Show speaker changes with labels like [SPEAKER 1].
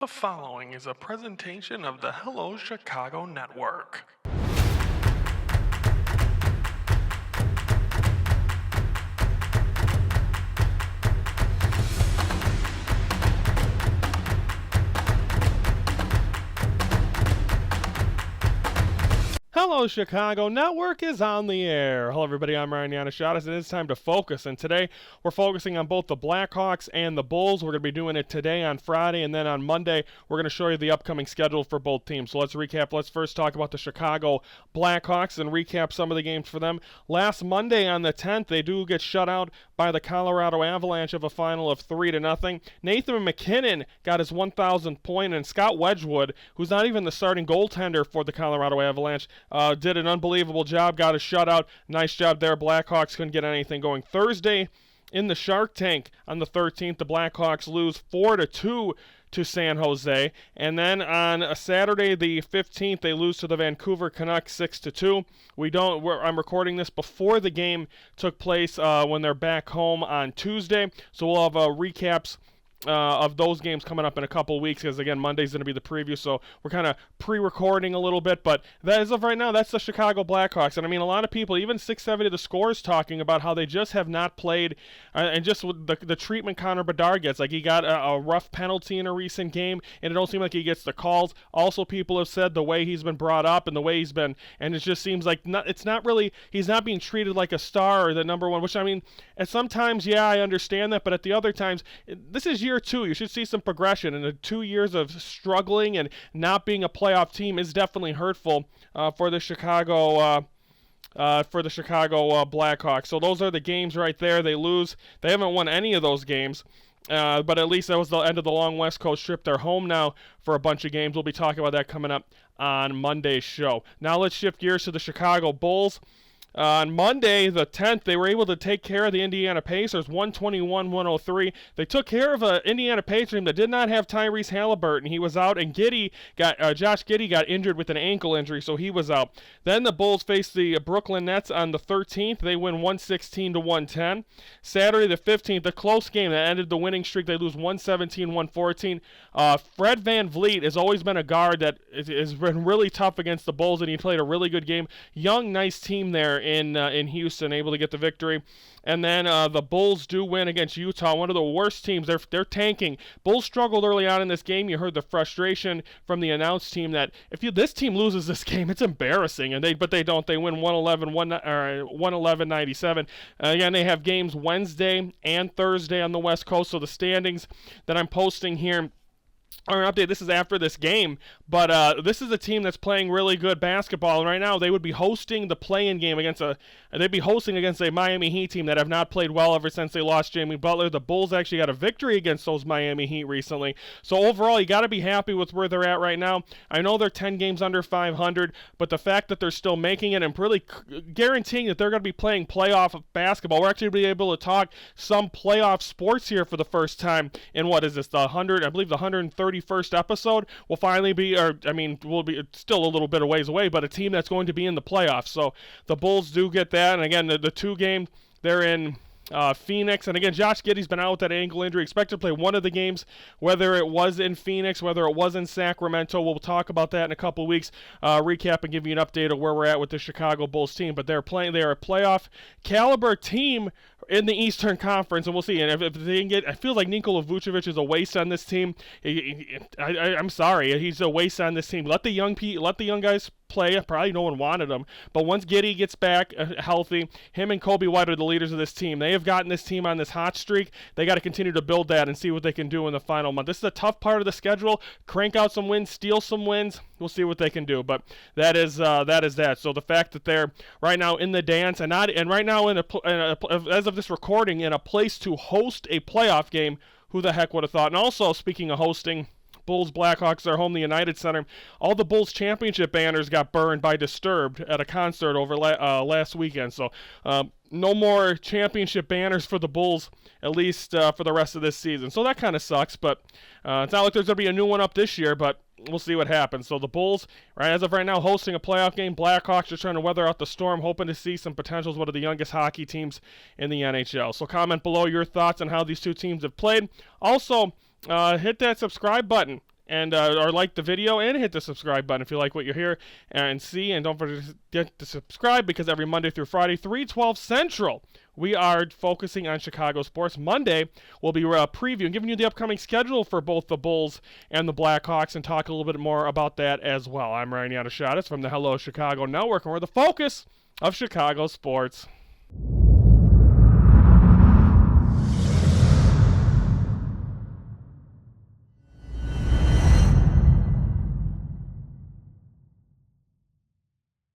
[SPEAKER 1] The following is a presentation of the Hello Chicago Network.
[SPEAKER 2] Hello, Chicago Network is on the air. Hello, everybody. I'm Ryan Yannishadas, and it's time to focus. And today, we're focusing on both the Blackhawks and the Bulls. We're going to be doing it today on Friday, and then on Monday, we're going to show you the upcoming schedule for both teams. So let's recap. Let's first talk about the Chicago Blackhawks and recap some of the games for them. Last Monday on the 10th, they do get shut out by the Colorado Avalanche of a final of 3-0. Nathan McKinnon got his 1,000th point, and Scott Wedgwood, who's not even the starting goaltender for the Colorado Avalanche, did an unbelievable job, got a shutout. Nice job there. Blackhawks couldn't get anything going. Thursday in the Shark Tank on the 13th, the Blackhawks lose 4-2 to San Jose. And then on a Saturday the 15th, they lose to the Vancouver Canucks 6-2. I'm recording this before the game took place when they're back home on Tuesday. So we'll have recaps of those games coming up in a couple of weeks, because again, Monday's going to be the preview, so we're kind of pre-recording a little bit. But as of right now, that's the Chicago Blackhawks. And I mean, a lot of people, even 670 The Score, is talking about how they just have not played, and just with the treatment Connor Bedard gets. Like, he got a rough penalty in a recent game, and it don't seem like he gets the calls. Also, people have said the way he's been brought up and the way he's been, and it just seems like he's not being treated like a star or the number one, which, I mean, at sometimes, yeah, I understand that, but at the other times, this is year two. You should see some progression, and the 2 years of struggling and not being a playoff team is definitely hurtful for the Chicago Blackhawks. So those are the games right there. They lose. They haven't won any of those games. But at least that was the end of the long West Coast trip. They're home now for a bunch of games. We'll be talking about that coming up on Monday's show. Now let's shift gears to the Chicago Bulls. On Monday, the 10th, they were able to take care of the Indiana Pacers, 121-103. They took care of an Indiana Pacers team that did not have Tyrese Halliburton. He was out, and Josh Giddey got injured with an ankle injury, so he was out. Then the Bulls faced the Brooklyn Nets on the 13th. They win 116-110. Saturday, the 15th, a close game that ended the winning streak. They lose 117-114. Fred VanVleet has always been a guard that has been really tough against the Bulls, and he played a really good game. Young, nice team there in Houston, able to get the victory. And then the Bulls do win against Utah, one of the worst teams. They're tanking. Bulls struggled early on in this game. You heard the frustration from the announce team that this team loses this game, it's embarrassing. But they don't. They win 111-97. Again, they have games Wednesday and Thursday on the West Coast. So the standings that I'm posting here or an update, this is after this game, but this is a team that's playing really good basketball, and right now they would be hosting the play-in game against a Miami Heat team that have not played well ever since they lost Jimmy Butler. The Bulls actually got a victory against those Miami Heat recently, so overall you got to be happy with where they're at right now. I know they're 10 games under 500, but the fact that they're still making it and really guaranteeing that they're going to be playing playoff basketball, we're actually going to be able to talk some playoff sports here for the first time in the 131st episode. We'll finally be, we'll be still a little bit of ways away, but a team that's going to be in the playoffs. So the Bulls do get that, and again, the two games, they're in Phoenix, and again, Josh Giddey's been out with that ankle injury, expected to play one of the games, whether it was in Phoenix, whether it was in Sacramento. We'll talk about that in a couple weeks, recap and give you an update of where we're at with the Chicago Bulls team. But they're a playoff caliber team in the Eastern Conference, and we'll see. And if they can get, I feel like Nikola Vucevic is a waste on this team. I'm sorry, he's a waste on this team. Let the young guys play. Probably no one wanted him, but once Giddey gets back healthy, him and Kobe White are the leaders of this team. They have gotten this team on this hot streak. They got to continue to build that and see what they can do in the final month. This is a tough part of the schedule. Crank out some wins, steal some wins. We'll see what they can do, but that is that. So the fact that they're right now in the dance and right now as of this recording, in a place to host a playoff game, who the heck would have thought? And also, speaking of hosting, Bulls Blackhawks are home, the United Center. All the Bulls championship banners got burned by Disturbed at a concert over last weekend. So no more championship banners for the Bulls, at least for the rest of this season. So that kind of sucks, but it's not like there's going to be a new one up this year, but we'll see what happens. So the Bulls, right as of right now, hosting a playoff game. Blackhawks just trying to weather out the storm, hoping to see some potential as one of the youngest hockey teams in the NHL. So comment below your thoughts on how these two teams have played. Also, hit that subscribe button and or like the video and hit the subscribe button if you like what you hear and see. And don't forget to subscribe, because every Monday through Friday, 3:12 Central, we are focusing on Chicago sports. Monday, we'll be previewing, giving you the upcoming schedule for both the Bulls and the Blackhawks, and talk a little bit more about that as well. I'm Ryan Yanishatis from the Hello Chicago Network, and we're the focus of Chicago sports.